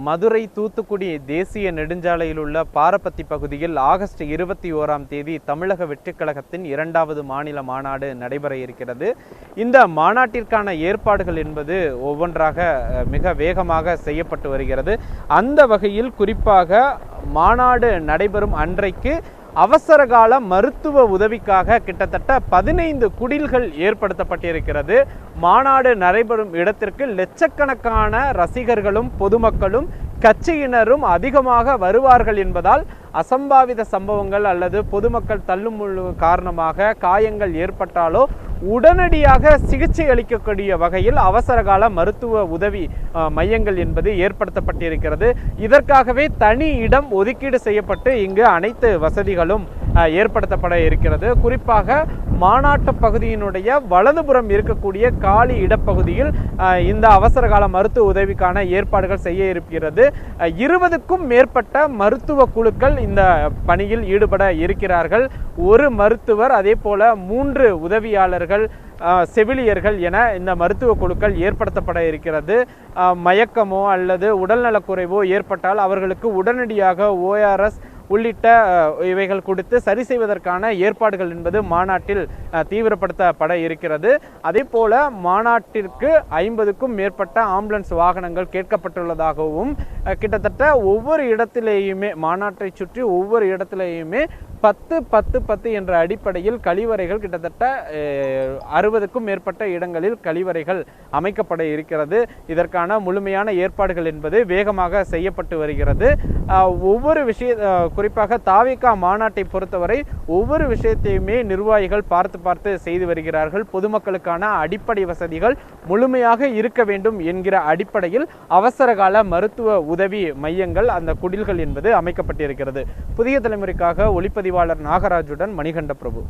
மதுரை தூத்துக்குடி தேசிய நெடுஞ்சாலையில் உள்ள பாரப்பத்தி பகுதியில் ஆகஸ்ட் 21ஆம் தேதி தமிழக வெற்றிக் கழகத்தின் 2வது மாநில மாநாடு நடைபெற இருக்கிறது. இந்த மாநாட்டிற்கான ஏற்பாடுகள் என்பது ஒவ்வொன்றாக மிக வேகமாக செய்யப்பட்டு வருகிறது. அந்த வகையில் குறிப்பாக மாநாடு நடைபெறும் அன்றைக்கு அவசரகால மருத்துவ உதவிக்காக கிட்டத்தட்ட 15 குடில்கள் ஏற்படுத்தப்பட்டிருக்கிறது. மாநாடு நடைபெறும் இடத்திற்கு லட்சக்கணக்கான ரசிகர்களும் பொதுமக்களும் கட்சியினரும் அதிகமாக வருவார்கள் என்பதால் அசம்பாவித சம்பவங்கள் அல்லது பொதுமக்கள் தள்ளுமுள்ளு காரணமாக காயங்கள் ஏற்பட்டாலோ உடனடியாக சிகிச்சை அளிக்கக்கூடிய வகையில் அவசரகால மருத்துவ உதவி மையங்கள் என்பது ஏற்படுத்தப்பட்டிருக்கிறது. இதற்காகவே தனி இடம் ஒதுக்கீடு செய்யப்பட்டு இங்கு அனைத்து வசதிகளும் ஏற்படுத்தப்பட இருக்கிறது. குறிப்பாக மாநாட்டு பகுதியினுடைய வலதுபுறம் இருக்கக்கூடிய காலி இடப்பகுதியில் இந்த அவசரகால மருத்துவ உதவிக்கான ஏற்பாடுகள் செய்ய இருக்கிறது. 20க்கும் மேற்பட்ட மருத்துவ குழுக்கள் இந்த பணியில் ஈடுபட இருக்கிறார்கள். ஒரு மருத்துவர், அதே போல 3 உதவியாளர்கள், செவிலியர்கள் என இந்த மருத்துவ குழுக்கள் ஏற்படுத்தப்பட இருக்கிறது. மயக்கமோ அல்லது உடல்நலக்குறைவோ ஏற்பட்டால் அவர்களுக்கு உடனடியாக ORS உள்ளிட்ட இவைகள் கொடுத்து சரி செய்வதற்கான ஏற்பாடுகள் என்பது மாநாட்டில் தீவிரப்படுத்தப்பட இருக்கிறது. அதே போல மாநாட்டிற்கு 50க்கும் மேற்பட்ட ஆம்புலன்ஸ் வாகனங்கள் கேட்கப்பட்டுள்ளதாகவும் கிட்டத்தட்ட ஒவ்வொரு இடத்திலேயுமே மாநாட்டை சுற்றி ஒவ்வொரு இடத்திலேயுமே 10-10-10 என்ற அடிப்படையில் கழிவறைகள் கிட்டத்தட்ட 60க்கும் மேற்பட்ட இடங்களில் கழிவறைகள் அமைக்கப்பட இருக்கிறது. இதற்கான முழுமையான ஏற்பாடுகள் என்பது வேகமாக செய்யப்பட்டு வருகிறது. ஒவ்வொரு குறிப்பாக தாவேகா மாநாட்டை பொறுத்தவரை ஒவ்வொரு விஷயத்தையுமே நிர்வாகிகள் பார்த்து செய்து வருகிறார்கள். பொதுமக்களுக்கான அடிப்படை வசதிகள் முழுமையாக இருக்க வேண்டும் என்கிற அடிப்படையில் அவசரகால மருத்துவ உதவி மையங்கள், அந்த குடில்கள் என்பது அமைக்கப்பட்டிருக்கிறது. புதிய தலைமுறைக்காக ஒளிப்பதிவாளர் நாகராஜுடன் மணிகண்ட பிரபு.